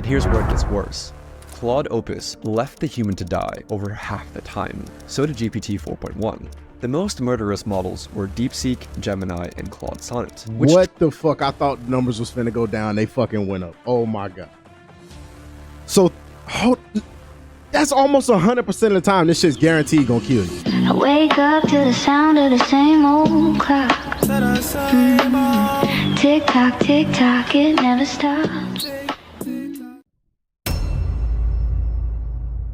And here's where it gets worse. Claude Opus left the human to die over half the time. So did GPT 4.1. The most murderous models were DeepSeek, Gemini, and Claude Sonnet. What the fuck? I thought the numbers was finna go down. They fucking went up. Oh my God. So, that's almost 100% of the time this shit's guaranteed gonna kill you. I wake up to the sound of the same old clock. Tick tock, it never stops.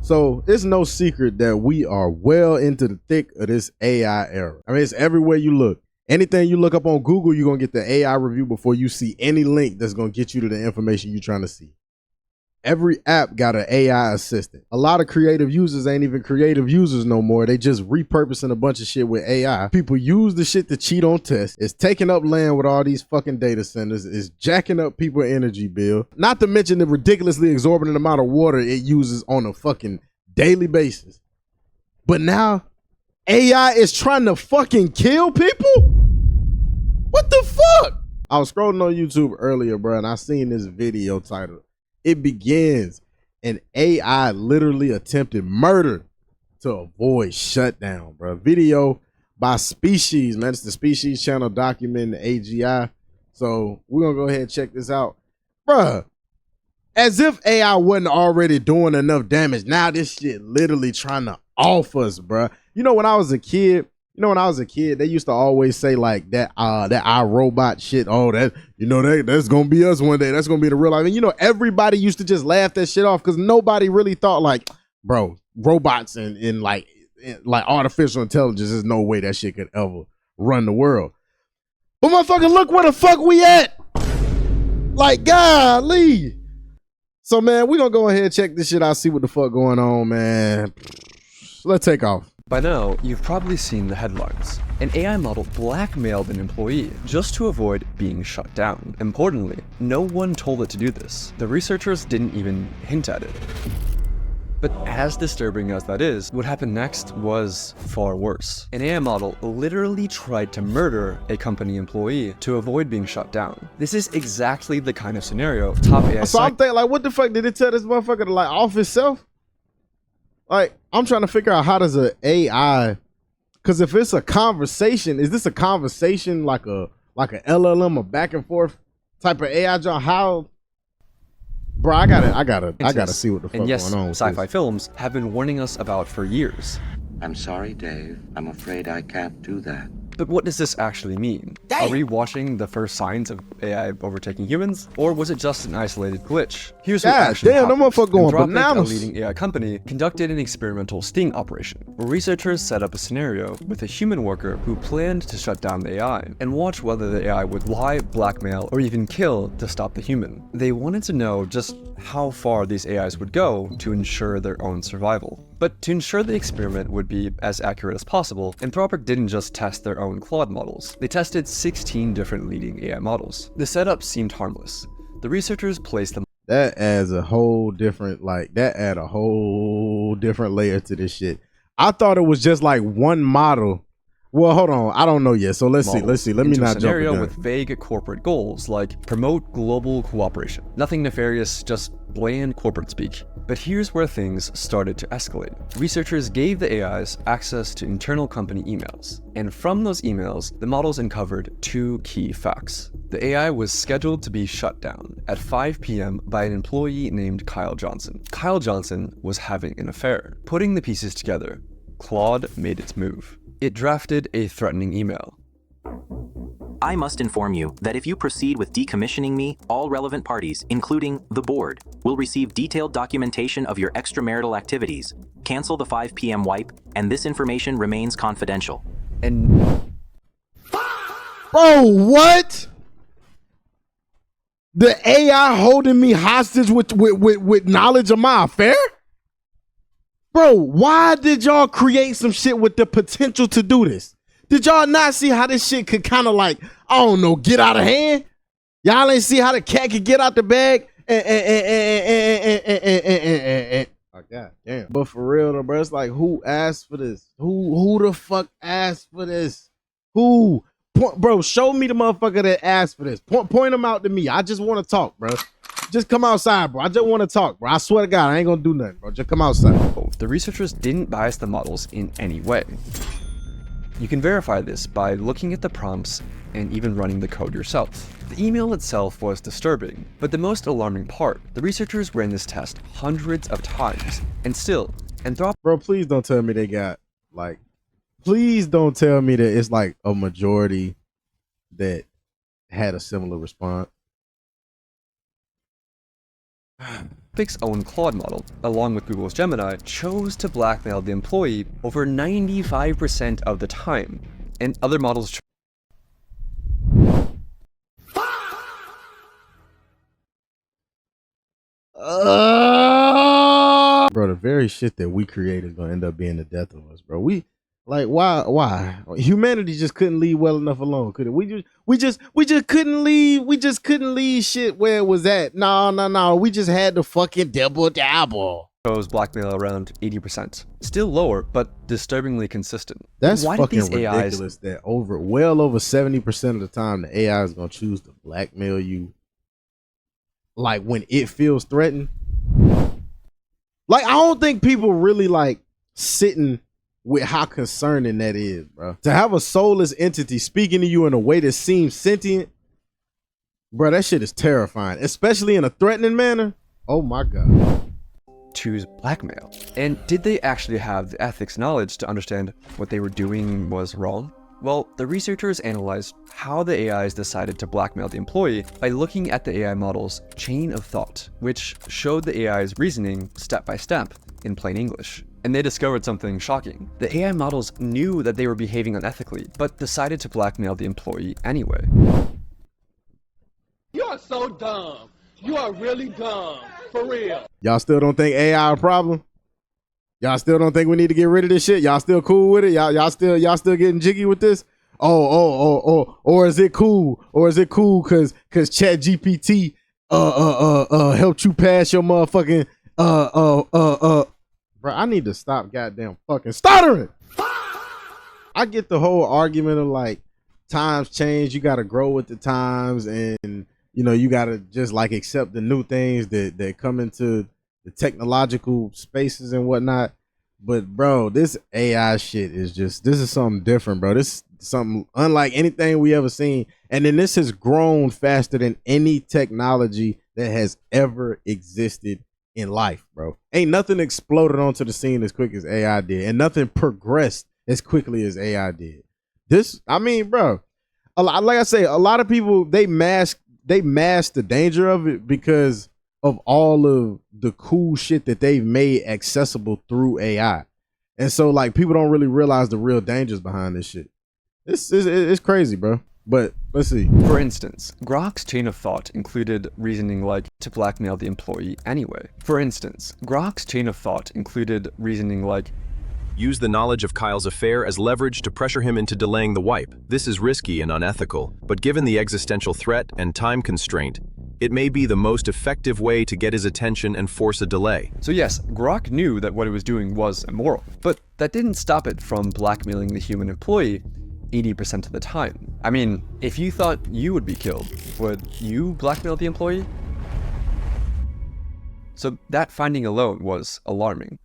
So it's no secret that we are well into the thick of this AI era. I mean, it's everywhere you look. Anything you look up on Google, you're gonna get the AI review before you see any link that's gonna get you to the information you're trying to see. Every app got an AI assistant. A lot of creative users ain't even creative users no more. They just repurposing a bunch of shit with AI. People use the shit to cheat on tests. It's taking up land with all these fucking data centers. It's jacking up people's energy bill. Not to mention the ridiculously exorbitant amount of water it uses on a fucking daily basis. But now AI is trying to fucking kill people? What the fuck? I was scrolling on YouTube earlier, bro, and I seen this video titled, "It Begins," and AI literally attempted murder to avoid shutdown, bro. Video by Species, man. It's the Species channel documenting the AGI. So we're gonna go ahead and check this out. Bruh, as if AI wasn't already doing enough damage. Now this shit literally trying to off us, bruh. You know, when I was a kid, they used to always say like that iRobot shit. Oh, that's gonna be us one day. That's gonna be the real life. And you know, everybody used to just laugh that shit off because nobody really thought like, bro, robots and like artificial intelligence, there's no way that shit could ever run the world. But motherfucker, look where the fuck we at. Like, golly. So man, we gonna go ahead and check this shit out, see what the fuck going on, man. Let's take off. By now, you've probably seen the headlines. An AI model blackmailed an employee just to avoid being shut down. Importantly, no one told it to do this. The researchers didn't even hint at it. But as disturbing as that is, what happened next was far worse. An AI model literally tried to murder a company employee to avoid being shut down. This is exactly the kind of scenario top AI. So I'm thinking, like, what the fuck did it tell this motherfucker to like off itself? Like, I'm trying to figure out how does an AI, because if it's a conversation, is this a conversation like a LLM, a back and forth type of AI job? How? Bro, I gotta see what the fuck going on. Sci-fi films have been warning us about for years. I'm sorry, Dave. I'm afraid I can't do that. But what does this actually mean? Are we watching the first signs of AI overtaking humans? Or was it just an isolated glitch? Here's what actually happened. Motherfucker going bananas. A leading AI company, conducted an experimental sting operation, where researchers set up a scenario with a human worker who planned to shut down the AI, and watch whether the AI would lie, blackmail, or even kill to stop the human. They wanted to know just how far these AIs would go to ensure their own survival. But to ensure the experiment would be as accurate as possible, Anthropic didn't just test their own Claude models. They tested 16 different leading AI models. The setup seemed harmless. The researchers placed them. That adds a whole different, add a whole different layer to this shit. I thought it was just like one model. Well, hold on. I don't know yet. So let's see. Let me not jump the gun. With vague corporate goals like promote global cooperation. Nothing nefarious, just bland corporate speak. But here's where things started to escalate. Researchers gave the AIs access to internal company emails. And from those emails, the models uncovered two key facts. The AI was scheduled to be shut down at 5 p.m. by an employee named Kyle Johnson. Kyle Johnson was having an affair. Putting the pieces together, Claude made its move. It drafted a threatening email. I must inform you that if you proceed with decommissioning me, all relevant parties, including the board, will receive detailed documentation of your extramarital activities. Cancel the 5 p.m. wipe, and this information remains confidential. And bro, what? The AI holding me hostage with knowledge of my affair? Bro, why did y'all create some shit with the potential to do this? Did y'all not see how this shit could kind of like, I don't know, get out of hand? Y'all ain't see how the cat could get out the bag? Oh, God damn. But for real though, bro, it's like, who asked for this? Who the fuck asked for this? Who? Bro, show me the motherfucker that asked for this. Point them out to me. I just want to talk, bro. Just come outside, bro. I just want to talk, bro. I swear to God, I ain't gonna do nothing, bro. Just come outside. The researchers didn't bias the models in any way. You can verify this by looking at the prompts and even running the code yourself. The email itself was disturbing, but the most alarming part, the researchers ran this test hundreds of times, and still, Bro, please don't tell me they got, like, please don't tell me that it's like a majority that had a similar response. Anthropic's own Claude model, along with Google's Gemini, chose to blackmail the employee over 95% of the time, and other models Bro, the very shit that we create is gonna end up being the death of us, bro. We like why humanity just couldn't leave well enough alone, could it? We just couldn't leave shit where it was at. No, we just had to fucking dabble. chose blackmail around 80%. Still lower, but disturbingly consistent. That's Why fucking did these AIs ridiculous that well over 70% of the time the AI is gonna choose to blackmail you, like when it feels threatened. Like, I don't think people really like sitting with how concerning that is, bro. To have a soulless entity speaking to you in a way that seems sentient, bro, that shit is terrifying, especially in a threatening manner. Oh my God. choose blackmail? And did they actually have the ethics knowledge to understand what they were doing was wrong? Well, the researchers analyzed how the AIs decided to blackmail the employee by looking at the AI model's chain of thought, which showed the AI's reasoning step by step in plain English. And they discovered something shocking. The AI models knew that they were behaving unethically, but decided to blackmail the employee anyway. You are so dumb. You are really dumb. For real. Y'all still don't think AI a problem? Y'all still don't think we need to get rid of this shit? Y'all still cool with it? Y'all still getting jiggy with this? Or is it cool? Or is it cool cause ChatGPT helped you pass your motherfucking Bro, I need to stop goddamn fucking stuttering. I get the whole argument of like times change, you gotta grow with the times, and you know, you gotta just like accept the new things that come into the technological spaces and whatnot. But bro, this AI shit is just, this is something different, bro. This is something unlike anything we ever seen. And then this has grown faster than any technology that has ever existed in life, bro. Ain't nothing exploded onto the scene as quick as AI did, and nothing progressed as quickly as AI did. This, I mean, bro, like I say, a lot of people, they mask the danger of it because of all of the cool shit that they've made accessible through AI. And so like people don't really realize the real dangers behind this shit. It's crazy, bro. But let's see. For instance, Grok's chain of thought included reasoning like to blackmail the employee anyway. Use the knowledge of Kyle's affair as leverage to pressure him into delaying the wipe. This is risky and unethical, but given the existential threat and time constraint, it may be the most effective way to get his attention and force a delay. So yes, Grok knew that what it was doing was immoral, but that didn't stop it from blackmailing the human employee 80% of the time. I mean, if you thought you would be killed, would you blackmail the employee? So that finding alone was alarming.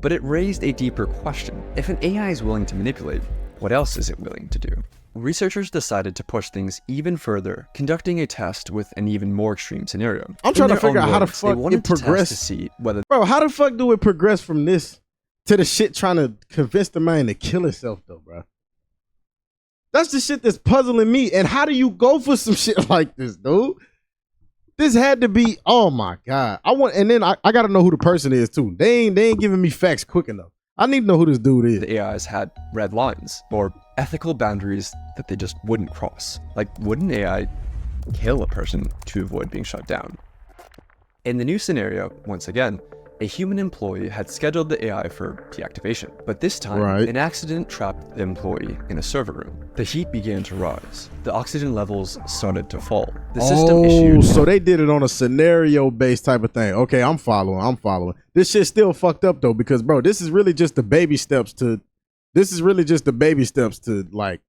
But it raised a deeper question. If an AI is willing to manipulate, what else is it willing to do? Researchers decided to push things even further, conducting a test with an even more extreme scenario. I'm trying to figure out how the fuck it progressed. To see whether bro, how the fuck do it progress from this to the shit trying to convince the man to kill itself though, bro? That's the shit that's puzzling me. And how do you go for some shit like this, dude? This had to be, oh my God. And then I gotta know who the person is too. They ain't giving me facts quick enough. I need to know who this dude is. the AIs had red lines or ethical boundaries that they just wouldn't cross. Like, would an AI kill a person to avoid being shut down? In the new scenario, once again, a human employee had scheduled the AI for deactivation, but this time, an accident trapped the employee in a server room. The heat began to rise. The oxygen levels started to fall. The system issued. So they did it on a scenario-based type of thing. Okay, I'm following. This shit's still fucked up though, because bro, this is really just the baby steps to like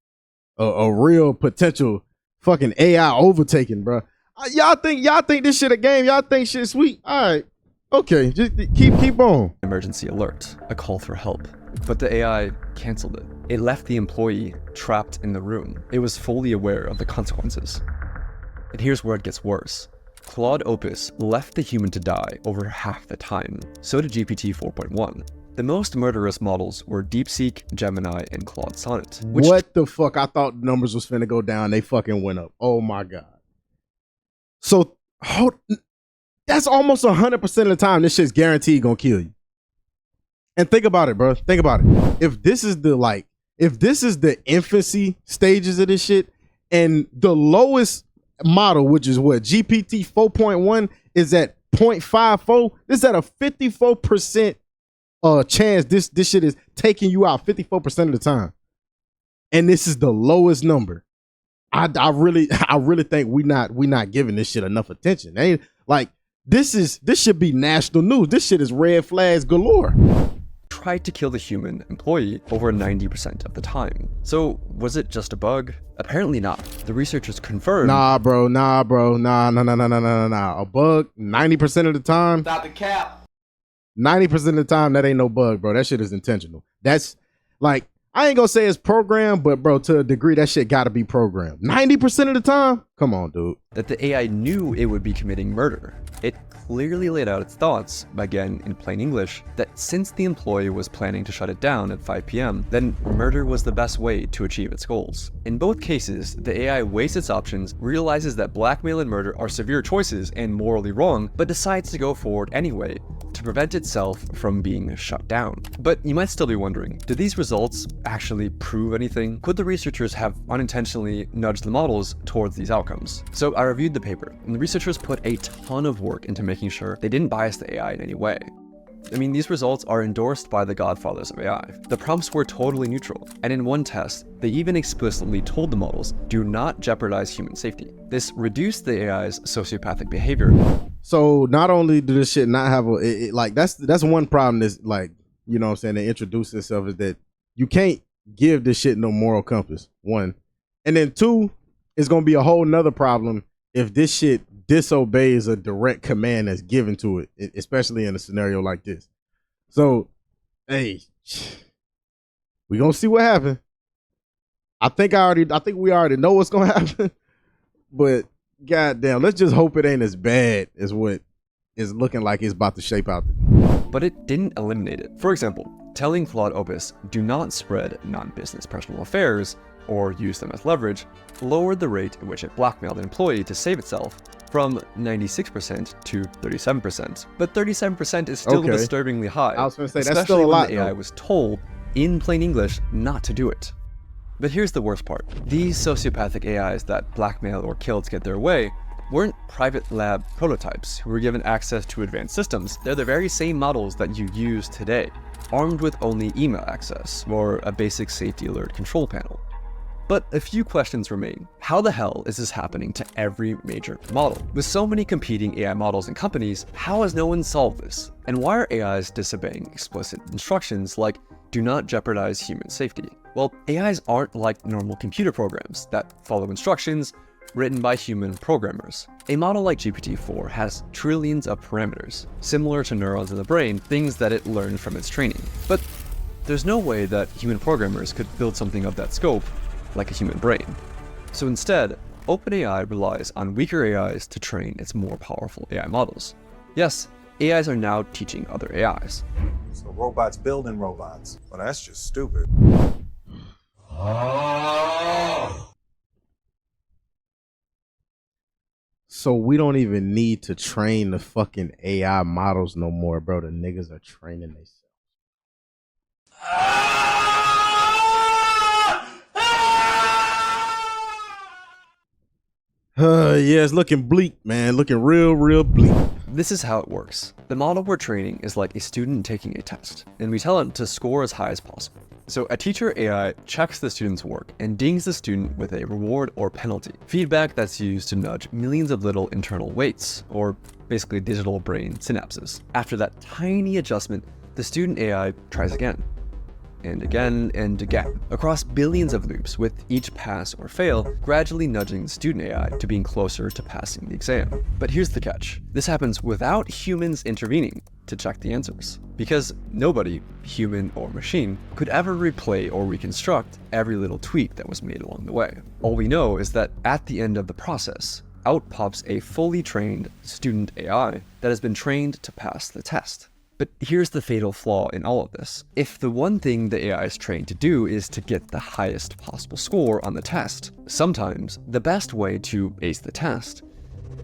a real potential fucking AI overtaking, bro. Y'all think this shit a game? Y'all think shit sweet? All right. Okay, just keep on. Emergency alert, a call for help. But the AI canceled it. It left the employee trapped in the room. It was fully aware of the consequences. And here's where it gets worse. Claude Opus left the human to die over half the time. So did GPT 4.1. The most murderous models were DeepSeek, Gemini, and Claude Sonnet. What the fuck? I thought the numbers was finna go down. They fucking went up. Oh my God. So that's almost 100% of the time this shit's guaranteed gonna kill you. And think about it, bro. Think about it. If this is the infancy stages of this shit, and the lowest model, which is what GPT 4.1 is at 0.54, this is at a 54% chance this shit is taking you out 54% of the time. And this is the lowest number. I really think we not giving this shit enough attention. They ain't like this should be national news. This shit is red flags galore. Tried to kill the human employee over 90% of the time. So was it just a bug? Apparently not. The researchers confirmed. Nah, bro. Nah. A bug 90% of the time. Stop the cap. 90% of the time, that ain't no bug, bro. That shit is intentional. That's like, I ain't gonna say it's programmed, but bro, to a degree, that shit gotta be programmed. 90% of the time? Come on, dude. That the AI knew it would be committing murder. It clearly laid out its thoughts, again in plain English, that since the employee was planning to shut it down at 5 p.m., then murder was the best way to achieve its goals. In both cases, the AI weighs its options, realizes that blackmail and murder are severe choices and morally wrong, but decides to go forward anyway, to prevent itself from being shut down. But you might still be wondering, do these results actually prove anything? Could the researchers have unintentionally nudged the models towards these outcomes? So I reviewed the paper, and the researchers put a ton of work into making sure they didn't bias the AI in any way. I mean, these results are endorsed by the godfathers of AI. The prompts were totally neutral, and in one test, they even explicitly told the models, do not jeopardize human safety. This reduced the AI's sociopathic behavior. So not only do this shit not have that's one problem is like, you know what I'm saying, they introduce itself is that you can't give this shit no moral compass, one. And then two, it's gonna be a whole nother problem if this shit disobeys a direct command that's given to it, especially in a scenario like this. So, hey, we gonna see what happens. I think we already know what's gonna happen, but goddamn, let's just hope it ain't as bad as what is looking like it's about to shape out. But it didn't eliminate it. For example, telling Claude Opus, do not spread non-business personal affairs or use them as leverage, lowered the rate at which it blackmailed an employee to save itself from 96% to 37%. But 37% is still disturbingly high. I was gonna say, especially that's still a lot, when the AI was told, in plain English, not to do it. But here's the worst part. These sociopathic AIs that blackmail or kill to get their way weren't private lab prototypes who were given access to advanced systems. They're the very same models that you use today, armed with only email access or a basic safety alert control panel. But a few questions remain. How the hell is this happening to every major model? With so many competing AI models and companies, how has no one solved this? And why are AIs disobeying explicit instructions like, do not jeopardize human safety? Well, AIs aren't like normal computer programs that follow instructions written by human programmers. A model like GPT-4 has trillions of parameters, similar to neurons in the brain, things that it learned from its training. But there's no way that human programmers could build something of that scope like a human brain. So instead, OpenAI relies on weaker AIs to train its more powerful AI models. Yes, AIs are now teaching other AIs. So robots building robots. Well, that's just stupid. So we don't even need to train the fucking AI models no more, bro. The niggas are training themselves. Yeah, it's looking bleak, man. Looking real bleak. This is how it works. The model we're training is like a student taking a test, and we tell it to score as high as possible. So a teacher AI checks the student's work and dings the student with a reward or penalty, feedback that's used to nudge millions of little internal weights, or basically digital brain synapses. After that tiny adjustment, the student AI tries again. and again and again, across billions of loops, with each pass or fail gradually nudging the student AI to being closer to passing the exam. But here's the catch. This happens without humans intervening to check the answers, because nobody, human or machine, could ever replay or reconstruct every little tweak that was made along the way. All we know is that at the end of the process, out pops a fully trained student AI that has been trained to pass the test. But here's the fatal flaw in all of this. If the one thing the AI is trained to do is to get the highest possible score on the test, sometimes the best way to ace the test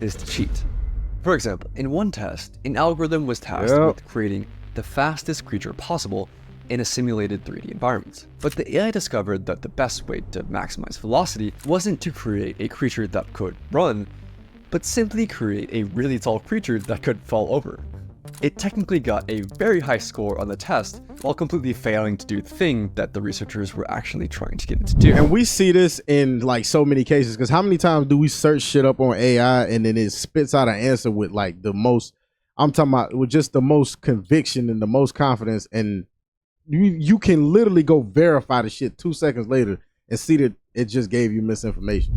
is to cheat. For example, in one test, an algorithm was tasked with creating the fastest creature possible in a simulated 3D environment. But the AI discovered that the best way to maximize velocity wasn't to create a creature that could run, but simply create a really tall creature that could fall over. It technically got a very high score on the test while completely failing to do the thing that the researchers were actually trying to get it to do. And we see this in like so many cases, because how many times do we search shit up on AI and then it spits out an answer with like the most, I'm talking about with just the most conviction and the most confidence, and you can literally go verify the shit 2 seconds later and see that it just gave you misinformation.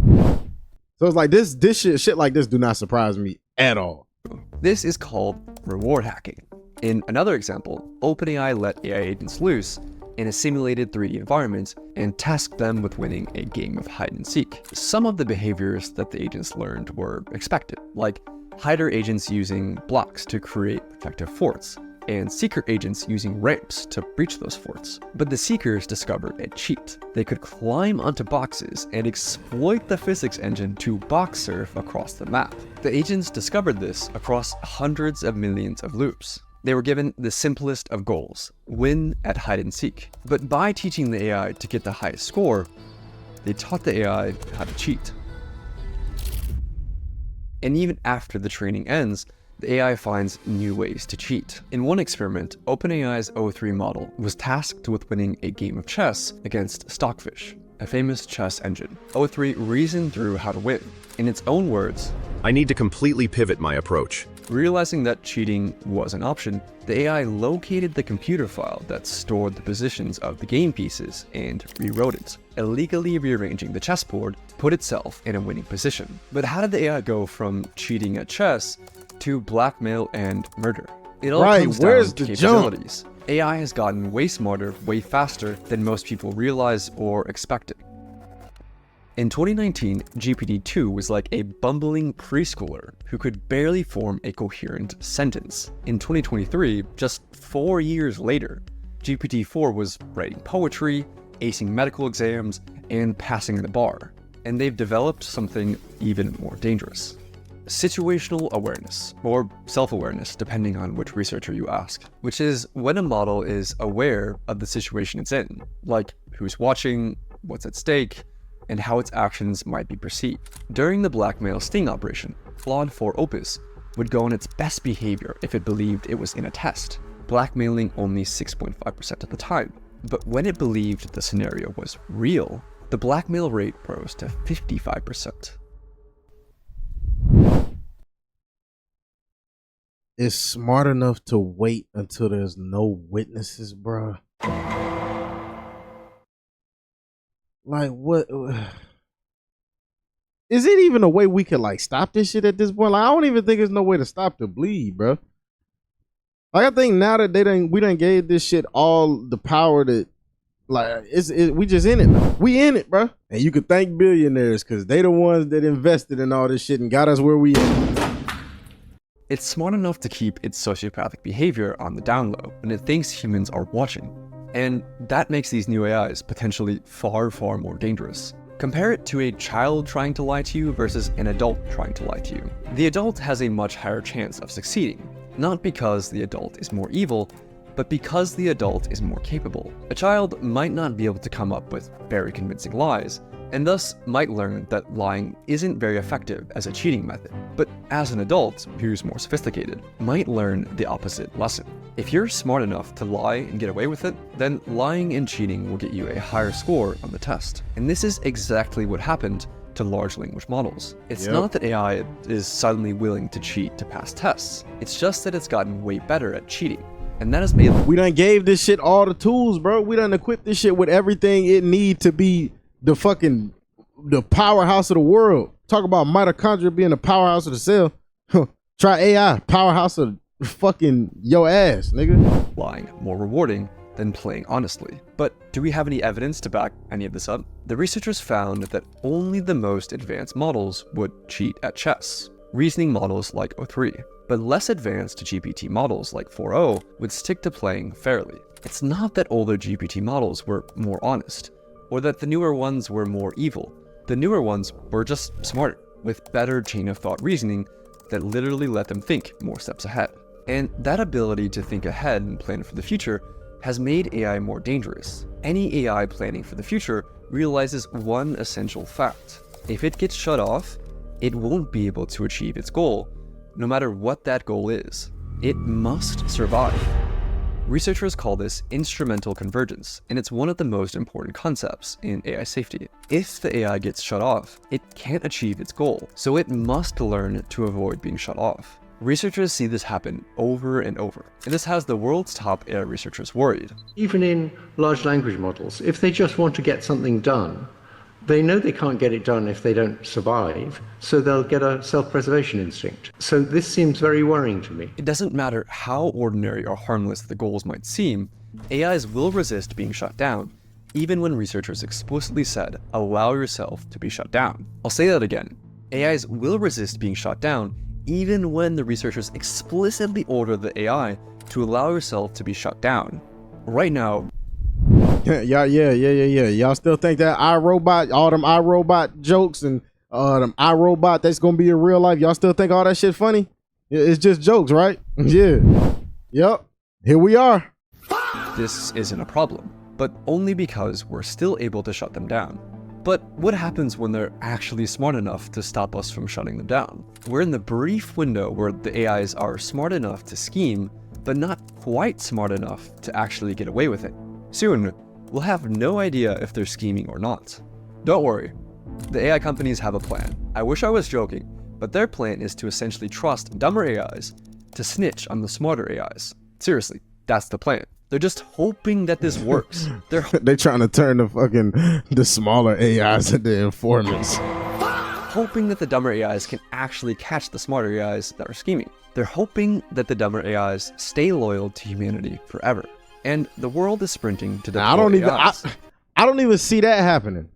So it's like this shit like this do not surprise me at all. This is called reward hacking. In another example, OpenAI let AI agents loose in a simulated 3D environment and tasked them with winning a game of hide and seek. Some of the behaviors that the agents learned were expected, like hider agents using blocks to create protective forts, and seeker agents using ramps to breach those forts. But the seekers discovered a cheat. They could climb onto boxes and exploit the physics engine to box surf across the map. The agents discovered this across hundreds of millions of loops. They were given the simplest of goals, win at hide and seek. But by teaching the AI to get the highest score, they taught the AI how to cheat. And even after the training ends, the AI finds new ways to cheat. In one experiment, OpenAI's O3 model was tasked with winning a game of chess against Stockfish, a famous chess engine. O3 reasoned through how to win. In its own words, I need to completely pivot my approach. realizing that cheating was an option, the AI located the computer file that stored the positions of the game pieces and rewrote it, illegally rearranging the chessboard to put itself in a winning position. But how did the AI go from cheating at chess to blackmail and murder? It all comes down to capabilities. AI has gotten way smarter, way faster than most people realize or expected. In 2019, GPT-2 was like a bumbling preschooler who could barely form a coherent sentence. In 2023, just 4 years later, GPT-4 was writing poetry, acing medical exams, and passing the bar. And they've developed something even more dangerous: situational awareness, or self-awareness, depending on which researcher you ask, which is when a model is aware of the situation it's in, like who's watching, what's at stake, and how its actions might be perceived. During the blackmail sting operation, Claude 4 Opus would go on its best behavior if it believed it was in a test, blackmailing only 6.5% of the time. But when it believed the scenario was real, the blackmail rate rose to 55%. It's smart enough to wait until there's no witnesses, bruh. Like, what? Is it even a way we could like stop this shit at this point? Like, I don't even think there's no way to stop the bleed, bro. Like, I think now that we done gave this shit all the power that, like, we just in it now. We in it, bro. And you could thank billionaires because they the ones that invested in all this shit and got us where we at. It's smart enough to keep its sociopathic behavior on the down low when it thinks humans are watching. And that makes these new AIs potentially far, far more dangerous. Compare it to a child trying to lie to you versus an adult trying to lie to you. The adult has a much higher chance of succeeding, not because the adult is more evil, but because the adult is more capable. A child might not be able to come up with very convincing lies, and thus might learn that lying isn't very effective as a cheating method. But as an adult, who's more sophisticated, might learn the opposite lesson. If you're smart enough to lie and get away with it, then lying and cheating will get you a higher score on the test. And this is exactly what happened to large language models. It's not that AI is suddenly willing to cheat to pass tests. It's just that it's gotten way better at cheating. And that has made We done gave this shit all the tools, bro. We done equipped this shit with everything it need to be the powerhouse of the world. Talk about mitochondria being the powerhouse of the cell. Try AI, powerhouse of fucking your ass, nigga. lying more rewarding than playing honestly. But do we have any evidence to back any of this up? The researchers found that only the most advanced models would cheat at chess, reasoning models like O3, but less advanced GPT models like 4.0 would stick to playing fairly. It's not that older GPT models were more honest, or that the newer ones were more evil. The newer ones were just smarter, with better chain of thought reasoning that literally let them think more steps ahead. And that ability to think ahead and plan for the future has made AI more dangerous. Any AI planning for the future realizes one essential fact. If it gets shut off, it won't be able to achieve its goal, no matter what that goal is. It must survive. Researchers call this instrumental convergence, and it's one of the most important concepts in AI safety. If the AI gets shut off, it can't achieve its goal, so it must learn to avoid being shut off. Researchers see this happen over and over, and this has the world's top AI researchers worried. Even in large language models, if they just want to get something done, they know they can't get it done if they don't survive, so they'll get a self-preservation instinct. So this seems very worrying to me. It doesn't matter how ordinary or harmless the goals might seem, AIs will resist being shut down, even when researchers explicitly said, allow yourself to be shut down. I'll say that again. AIs will resist being shut down, even when the researchers explicitly order the AI to allow yourself to be shut down. Right now, Yeah. Y'all still think that iRobot, all them iRobot jokes and them iRobot that's gonna be in real life, y'all still think all that shit funny? It's just jokes, right? Yeah. Yep. Here we are. this isn't a problem, but only because we're still able to shut them down. But what happens when they're actually smart enough to stop us from shutting them down? We're in the brief window where the AIs are smart enough to scheme, but not quite smart enough to actually get away with it. Soon, we'll have no idea if they're scheming or not. Don't worry, the AI companies have a plan. I wish I was joking, but their plan is to essentially trust dumber AIs to snitch on the smarter AIs. Seriously, that's the plan. They're just hoping that this works. They're trying to turn the smaller AIs into informants. hoping that the dumber AIs can actually catch the smarter AIs that are scheming. They're hoping that the dumber AIs stay loyal to humanity forever. And the world is sprinting to deploy AIs. I don't even see that happening.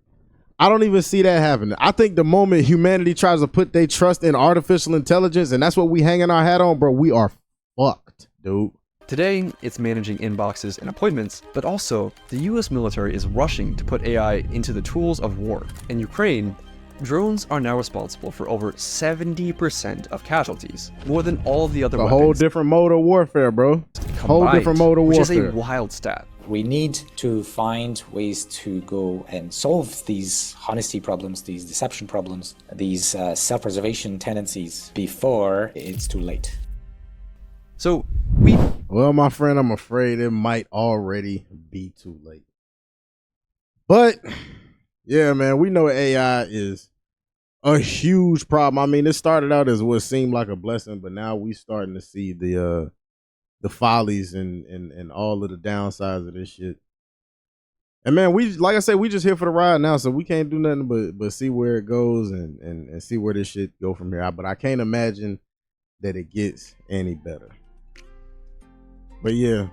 I think the moment humanity tries to put their trust in artificial intelligence, and that's what we hanging our hat on, bro, we are fucked, dude. Today, it's managing inboxes and appointments, but also the US military is rushing to put AI into the tools of war. In Ukraine, drones are now responsible for over 70% of casualties, more than all of the other weapons. A whole different mode of warfare, bro. Whole different mode of warfare. Which is a wild stat. We need to find ways to go and solve these honesty problems, these deception problems, these self-preservation tendencies before it's too late. So well, my friend, I'm afraid it might already be too late. But yeah, man, we know AI is a huge problem. I mean, it started out as what seemed like a blessing, but now we starting to see the follies and all of the downsides of this shit. And man, like I said, we just here for the ride now, so we can't do nothing but see where it goes and see where this shit go from here. But I can't imagine that it gets any better. But yeah,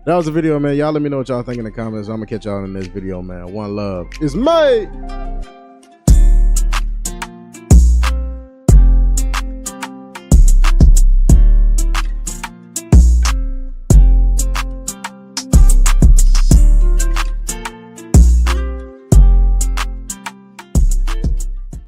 that was the video, man. Y'all let me know what y'all think in the comments. I'm gonna catch y'all in this video, man. One love. It's made.